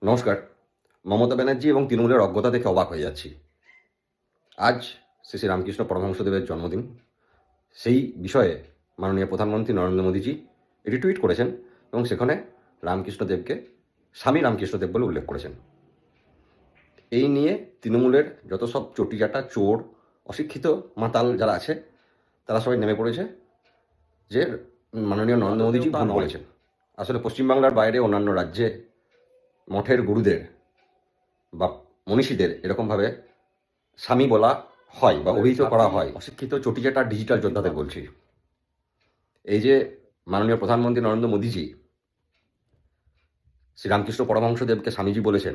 নমস্কার। মমতা ব্যানার্জি এবং তৃণমূলের অজ্ঞতা দেখে অবাক হয়ে যাচ্ছি। আজ শ্রী শ্রী রামকৃষ্ণ পরমহংসদেবের জন্মদিন। সেই বিষয়ে মাননীয় প্রধানমন্ত্রী নরেন্দ্র মোদীজি এটি টুইট করেছেন এবং সেখানে রামকৃষ্ণদেবকে স্বামী রামকৃষ্ণদেব বলে উল্লেখ করেছেন। এই নিয়ে তৃণমূলের যত সব চটিচাটা, চোর, অশিক্ষিত মাতাল যারা আছে তারা সবাই নেমে পড়েছে যে মাননীয় নরেন্দ্র মোদীজি ভুল বলেছেন। আসলে পশ্চিমবাংলার বাইরে অন্যান্য রাজ্যে মঠের গুরুদের বা মনীষীদের এরকমভাবে স্বামী বলা হয় বা অভিহিত করা হয়। অশিক্ষিত চটিচাটা ডিজিটাল যোদ্ধাদের বলছি। এই যে মাননীয় প্রধানমন্ত্রী নরেন্দ্র মোদীজি শ্রীরামকৃষ্ণ পরমহংসদেবকে স্বামীজি বলেছেন,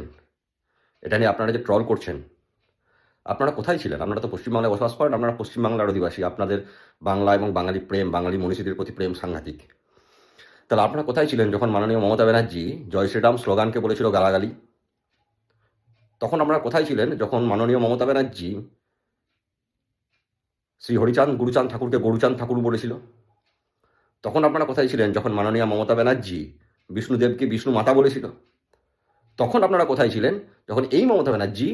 এটা নিয়ে আপনারা যে ট্রল করছেন, আপনারা কোথায় ছিলেন? আপনারা তো পশ্চিমবাংলায় বসবাস করেন, আপনারা পশ্চিমবাংলার অধিবাসী, আপনাদের বাংলা এবং বাঙালি প্রেম, বাঙালি মনীষীদের প্রতি প্রেম সাংঘাতিক। তাহলে আপনারা কোথায় ছিলেন যখন মাননীয় মমতা ব্যানার্জি জয় শ্রীরাম স্লোগানকে বলেছিল গালাগালি? তখন আপনারা কোথায় ছিলেন যখন মাননীয় মমতা ব্যানার্জি শ্রী হরিচাঁদ গুরুচাঁদ ঠাকুরকে গরুচাঁদ ঠাকুর বলেছিল? তখন আপনারা কোথায় ছিলেন যখন মাননীয় মমতা ব্যানার্জি বিষ্ণুদেবকে বিষ্ণু মাতা বলেছিল? তখন আপনারা কোথায় ছিলেন যখন এই মমতা ব্যানার্জি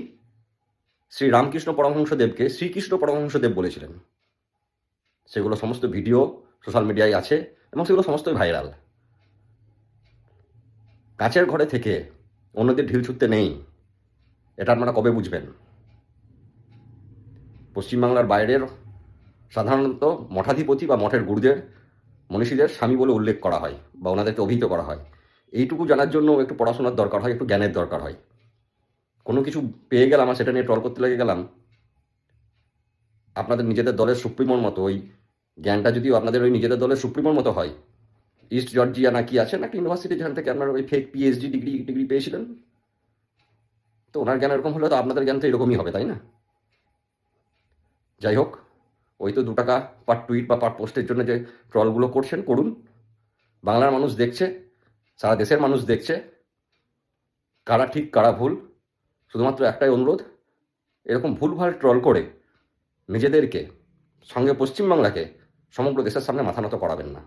শ্রী রামকৃষ্ণ পরমহংসদেবকে শ্রীকৃষ্ণ পরমহংসদেব বলেছিলেন? সেগুলো সমস্ত ভিডিও সোশ্যাল মিডিয়ায় আছে এবং সেগুলো সমস্তই ভাইরাল। কাছের ঘরে থেকে অন্যদের ঢিল ছুটতে নেই, এটা আপনারা কবে বুঝবেন? পশ্চিমবাংলার বাইরের সাধারণত মঠাধিপতি বা মঠের গুরুদের, মনীষীদের স্বামী বলে উল্লেখ করা হয় বা ওনাদেরকে অভিহিত করা হয়। এইটুকু জানার জন্য একটু পড়াশোনার দরকার হয়, একটু জ্ঞানের দরকার হয়। কোনো কিছু পেয়ে গেলাম আর সেটা নিয়ে ট্রল করতে লেগে গেলাম। আপনাদের নিজেদের দলের সুপ্রিমোর মতো ওই জ্ঞানটা যদি আপনাদের ওই নিজেদের দলের সুপ্রিমোর মতো হয়, ইস্ট জর্জিয়া না কি আছে, নাকি ইউনিভার্সিটি যেখান থেকে আপনারা ওই ফেক পিএইচডি ডিগ্রি পেয়েছিলেন, তো ওনার জ্ঞান এরকম হলে তো আপনাদের জ্ঞান তো এরকমই হবে, তাই না? যাই হোক, ওই তো 2 টাকা পার টুইট বা পার পোস্টের জন্য যে ট্রলগুলো করছেন করুন। বাংলার মানুষ দেখছে, সারা দেশের মানুষ দেখছে, কারা ঠিক কারা ভুল। শুধুমাত্র একটাই অনুরোধ, এরকম ভুলভাল ট্রল করে নিজেদেরকে, সঙ্গে পশ্চিমবাংলাকে সমগ্র দেশের সামনে মাথা নত করাবেন না।